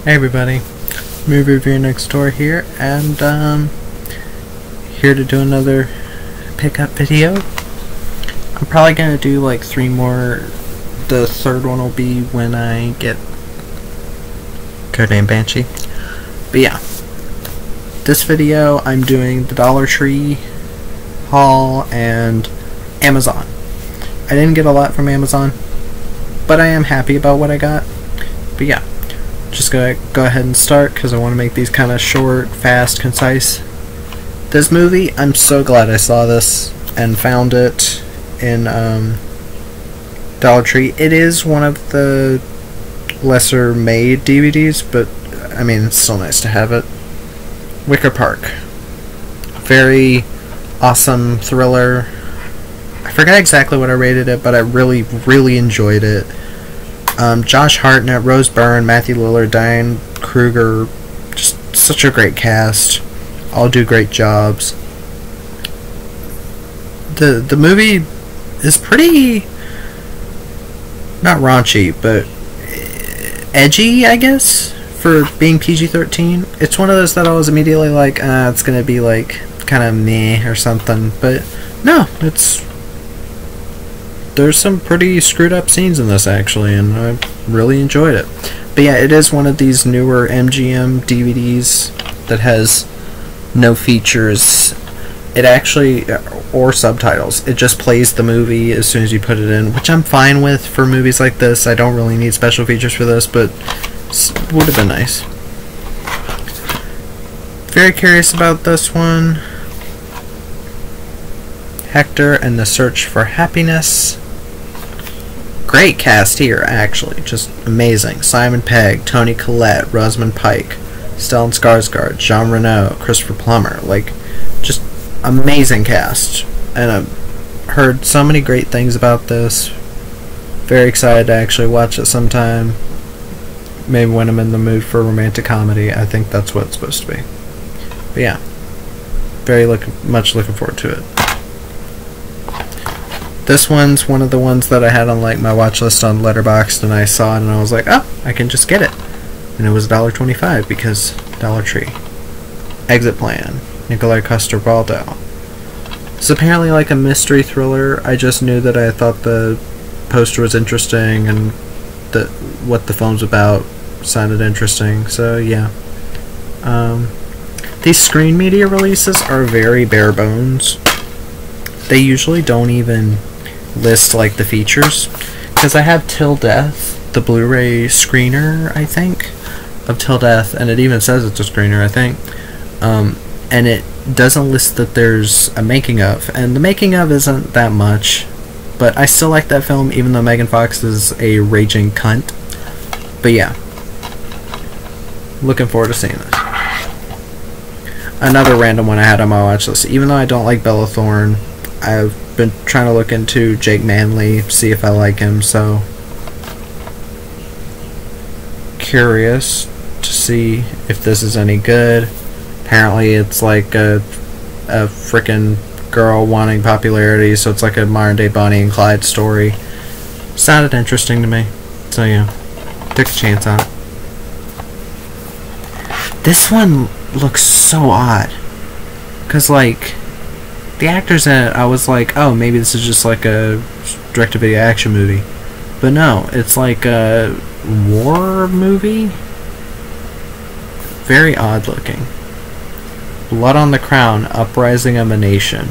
Hey everybody, Movie Review Next Door here, and here to do another pickup video. I'm probably gonna do like 3 more. The third one will be when I get Codename Banshee. But yeah, this video I'm doing the Dollar Tree haul and Amazon. I didn't get a lot from Amazon, but I am happy about what I got. But yeah, just gonna go ahead and start because I want to make these kind of short, fast, concise. This movie, I'm so glad I saw this and found it in Dollar Tree. It is one of the lesser made DVDs, but I mean, it's still nice to have it. Wicker Park. Very awesome thriller. I forgot exactly what I rated it, but I really enjoyed it. Josh Hartnett, Rose Byrne, Matthew Lillard, Diane Kruger, just such a great cast. All do great jobs. The movie is pretty, not raunchy, but edgy, I guess, for being PG-13. It's one of those that I was immediately like, it's gonna be like kind of meh or something, but no, there's some pretty screwed up scenes in this actually, and I really enjoyed it. But yeah, it is one of these newer MGM DVDs that has no features. It actually, or subtitles. It just plays the movie as soon as you put it in, which I'm fine with for movies like this. I don't really need special features for this, but would have been nice. Very curious about this one. Hector and the Search for Happiness. Great cast here, actually. Just amazing. Simon Pegg, Toni Collette, Rosamund Pike, Stellan Skarsgård, Jean Reno, Christopher Plummer. Like, just amazing cast. And I've heard so many great things about this. Very excited to actually watch it sometime. Maybe when I'm in the mood for a romantic comedy. I think that's what it's supposed to be. But yeah, very much looking forward to it. This one's one of the ones that I had on like my watch list on Letterboxd, and I saw it and I was like, oh, I can just get it. And it was $1.25 because Dollar Tree. Exit Plan, Nikolai Coster-Waldau. It's apparently like a mystery thriller. I just knew that I thought the poster was interesting and what the film's about sounded interesting, so yeah. These screen media releases are very bare bones. They usually don't even list like the features, because I have Till Death, the Blu-ray screener, I think, of Till Death, and it even says it's a screener, I think, and it doesn't list that there's a making of, and the making of isn't that much, but I still like that film even though Megan Fox is a raging cunt. But yeah, looking forward to seeing this. Another random one I had on my watch list, even though I don't like Bella Thorne, I've been trying to look into Jake Manley, see if I like him, so curious to see if this is any good. Apparently it's like a frickin' girl wanting popularity, so it's like a modern day Bonnie and Clyde story. Sounded interesting to me, so yeah, took a chance on it. This one looks so odd, cause like the actors in it, I was like, oh, maybe this is just like a direct-to-video action movie. But no, it's like a war movie. Very odd looking. Blood on the Crown, Uprising of a Nation.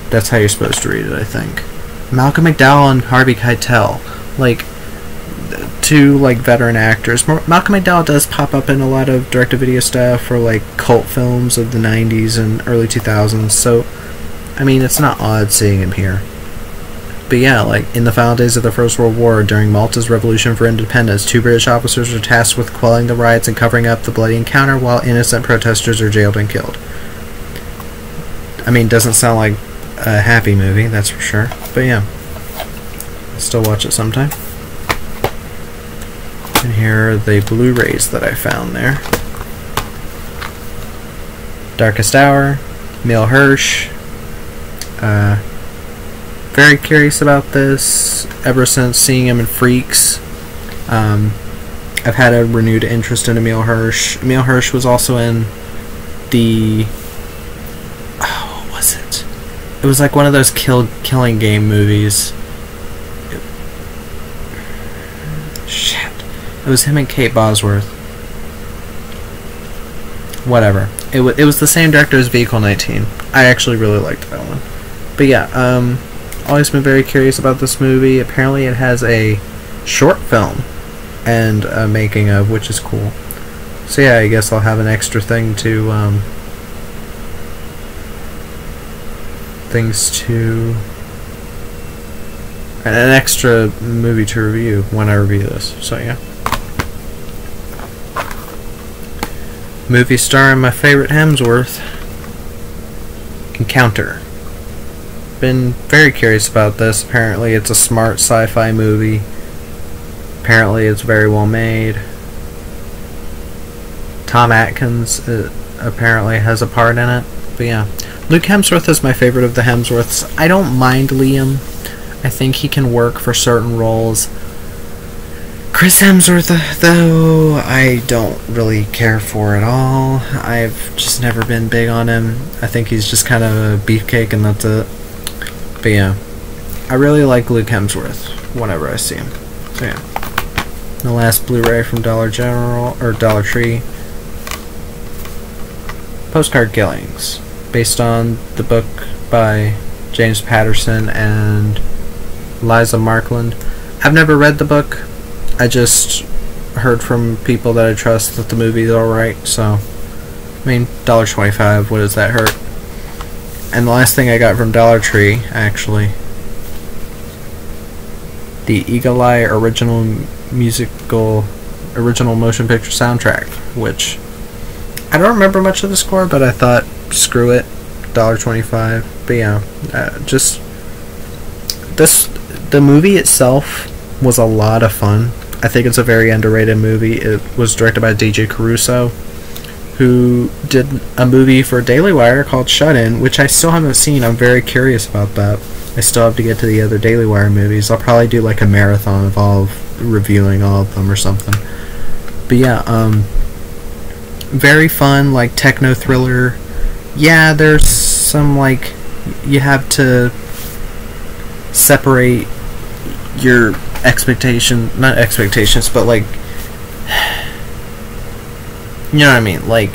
That's how you're supposed to read it, I think. Malcolm McDowell and Harvey Keitel. Like, 2 like veteran actors. Malcolm McDowell does pop up in a lot of direct-to-video stuff or like cult films of the 90s and early 2000s, so I mean, it's not odd seeing him here. But yeah, like, in the final days of the First World War, during Malta's Revolution for Independence, 2 British officers are tasked with quelling the riots and covering up the bloody encounter while innocent protesters are jailed and killed. I mean, doesn't sound like a happy movie, that's for sure. But yeah, I'll still watch it sometime. And here are the Blu-rays that I found there. Darkest Hour, Emile Hirsch. Very curious about this ever since seeing him in Freaks. I've had a renewed interest in Emile Hirsch. Emile Hirsch was also in the... what was it? It was like one of those killing game movies. Shit. It was him and Kate Bosworth. Whatever. It was the same director as Vehicle 19. I actually really liked that one. But yeah, always been very curious about this movie. Apparently it has a short film and a making of, which is cool. So yeah, I guess I'll have an extra thing to, an extra movie to review when I review this. So yeah. Movie starring my favorite Hemsworth, Encounter. Been very curious about this. Apparently it's a smart sci-fi movie. Apparently it's very well made. Tom Atkins apparently has a part in it. But yeah, Luke Hemsworth is my favorite of the Hemsworths. I don't mind Liam. I think he can work for certain roles. Chris Hemsworth, though, I don't really care for at all. I've just never been big on him. I think he's just kind of a beefcake and that's it. But yeah, I really like Luke Hemsworth whenever I see him. So yeah. The last Blu-ray from Dollar General, or Dollar Tree. Postcard Killings, based on the book by James Patterson and Liza Markland. I've never read the book. I just heard from people that I trust that the movie's alright, so I mean, $1.25, what does that hurt? And the last thing I got from Dollar Tree, actually, the Eagle Eye original motion picture soundtrack, which I don't remember much of the score, but I thought, screw it, $1.25. But yeah, just the movie itself was a lot of fun. I think it's a very underrated movie. It was directed by DJ Caruso, who did a movie for Daily Wire called Shut In, which I still haven't seen. I'm very curious about that. I still have to get to the other Daily Wire movies. I'll probably do like a marathon of reviewing all of them or something. But yeah, very fun, like techno thriller. Yeah, there's some like, you have to separate your not expectations, but like, you know what I mean, like,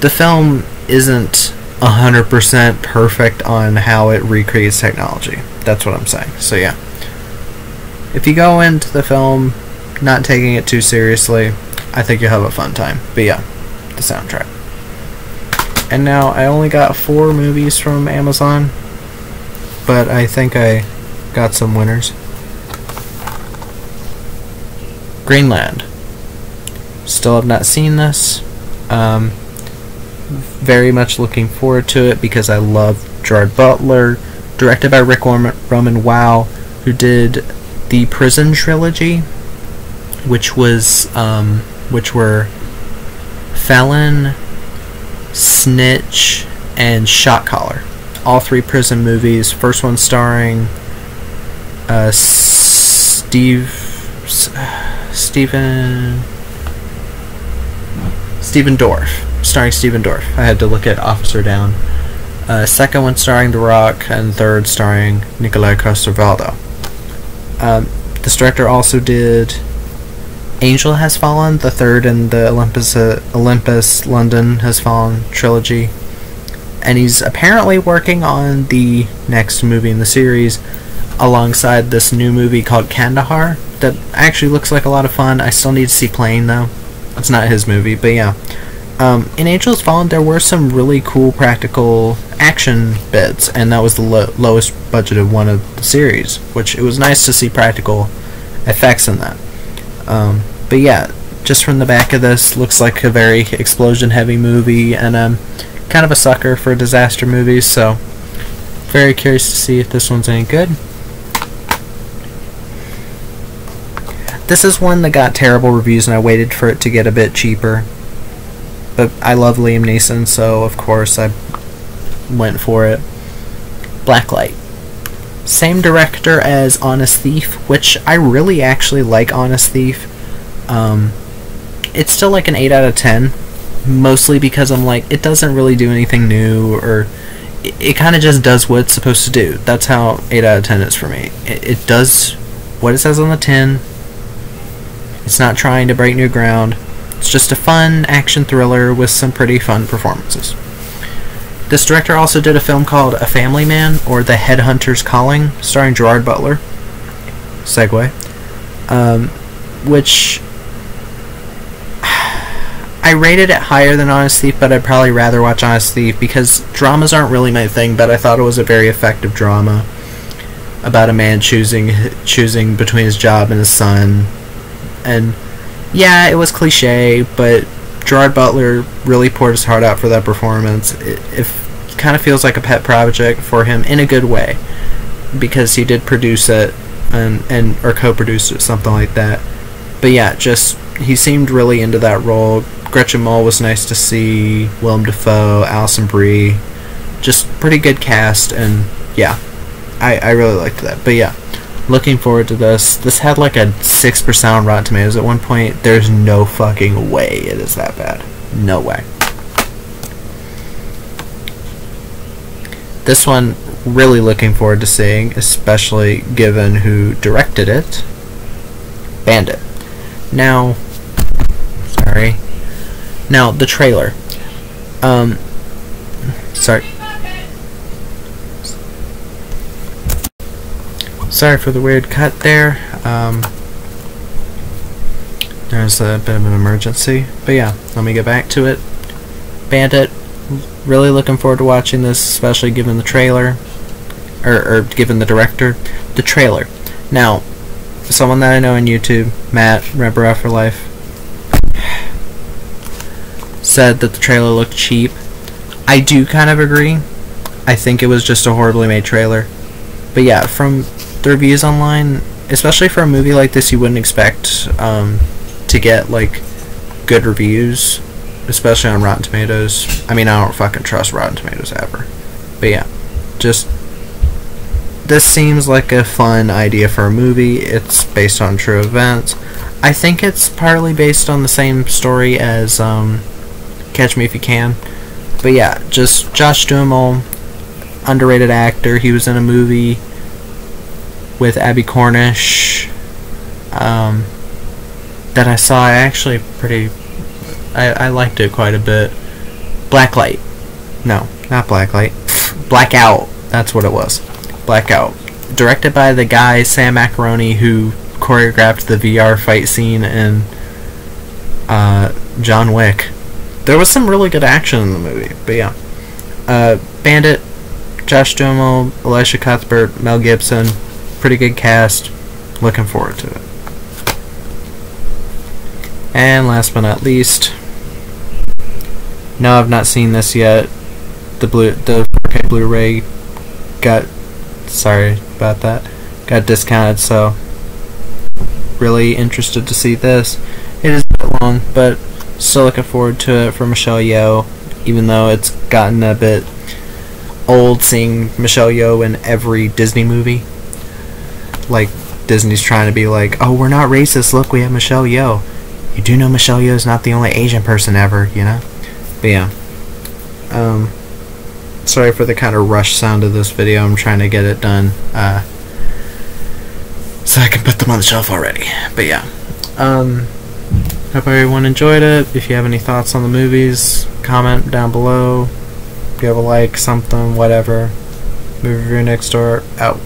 the film isn't 100% perfect on how it recreates technology. That's what I'm saying. So yeah, if you go into the film not taking it too seriously, I think you'll have a fun time. But yeah, the soundtrack. And now I only got 4 movies from Amazon, but I think I got some winners. Greenland. Still have not seen this. Very much looking forward to it because I love Gerard Butler. Directed by Rick Roman Wow, who did the Prison trilogy, which were Felon, Snitch, and Shot Caller. All 3 prison movies. First one starring Stephen Dorff. Starring Stephen Dorff. I had to look at Officer Down. Second one starring The Rock, and third starring Nikolai Coster-Waldau. This director also did Angel Has Fallen, the third in the Olympus London Has Fallen trilogy. And he's apparently working on the next movie in the series alongside this new movie called Kandahar that actually looks like a lot of fun. I still need to see Plane though. It's not his movie, but yeah. In Angel Has Fallen there were some really cool practical action bits, and that was the lowest budgeted one of the series, which it was nice to see practical effects in that. But yeah, just from the back of this, looks like a very explosion heavy movie, and I'm kind of a sucker for disaster movies, so very curious to see if this one's any good. This is one that got terrible reviews and I waited for it to get a bit cheaper, but I love Liam Neeson, so of course I went for it. Blacklight. Same director as Honest Thief, which I really actually like Honest Thief. It's still like an 8 out of 10, mostly because I'm like, it doesn't really do anything new, or it kind of just does what it's supposed to do. That's how 8 out of 10 is for me. It does what it says on the tin. It's not trying to break new ground. It's just a fun action thriller with some pretty fun performances. This director also did a film called A Family Man, or The Headhunter's Calling, starring Gerard Butler. Segue. Which I rated it higher than Honest Thief, but I'd probably rather watch Honest Thief because dramas aren't really my thing, but I thought it was a very effective drama about a man choosing between his job and his son. And yeah, it was cliche, but Gerard Butler really poured his heart out for that performance. It kind of feels like a pet project for him in a good way, because he did produce it and or co-produced it, something like that. But yeah, just he seemed really into that role. Gretchen Mol was nice to see, Willem Dafoe, Alison Brie, just pretty good cast, and yeah, I really liked that. But yeah, looking forward to this. This had like a 6% on Rotten Tomatoes at one point. There's no fucking way it is that bad. No way. This one, really looking forward to seeing, especially given who directed it. Bandit. Now, sorry. Now, the trailer. Sorry. Sorry for the weird cut there. There's a bit of an emergency. But yeah, let me get back to it. Bandit. Really looking forward to watching this, especially given the trailer. Or given the director. The trailer. Now, someone that I know on YouTube, Matt, Rebra for Life, said that the trailer looked cheap. I do kind of agree. I think it was just a horribly made trailer. But yeah, from the reviews online, especially for a movie like this, you wouldn't expect to get like good reviews, especially on Rotten Tomatoes. I mean, I don't fucking trust Rotten Tomatoes ever. But yeah, just this seems like a fun idea for a movie. It's based on true events. I think it's partly based on the same story as Catch Me If You Can. But yeah, just Josh Duhamel, underrated actor. He was in a movie with Abby Cornish that I saw. I liked it quite a bit. Blacklight. No, not Blacklight. Blackout. That's what it was. Blackout. Directed by the guy Sam Macaroni who choreographed the VR fight scene in John Wick. There was some really good action in the movie, but yeah. Bandit, Josh Duhamel, Elisha Cuthbert, Mel Gibson, pretty good cast. Looking forward to it. And last but not least, no, I've not seen this yet. The 4K Blu-ray got, sorry about that, got discounted, so really interested to see this. It is a bit long, but still looking forward to it for Michelle Yeoh, even though it's gotten a bit old seeing Michelle Yeoh in every Disney movie. Like, Disney's trying to be like, oh, we're not racist, look, we have Michelle Yeoh. You do know Michelle Yeoh is not the only Asian person ever, you know? But yeah. Sorry for the kind of rush sound of this video. I'm trying to get it done so I can put them on the shelf already. But yeah. Hope everyone enjoyed it. If you have any thoughts on the movies, comment down below. Give a like, something, whatever. Movie Review Next Door, out.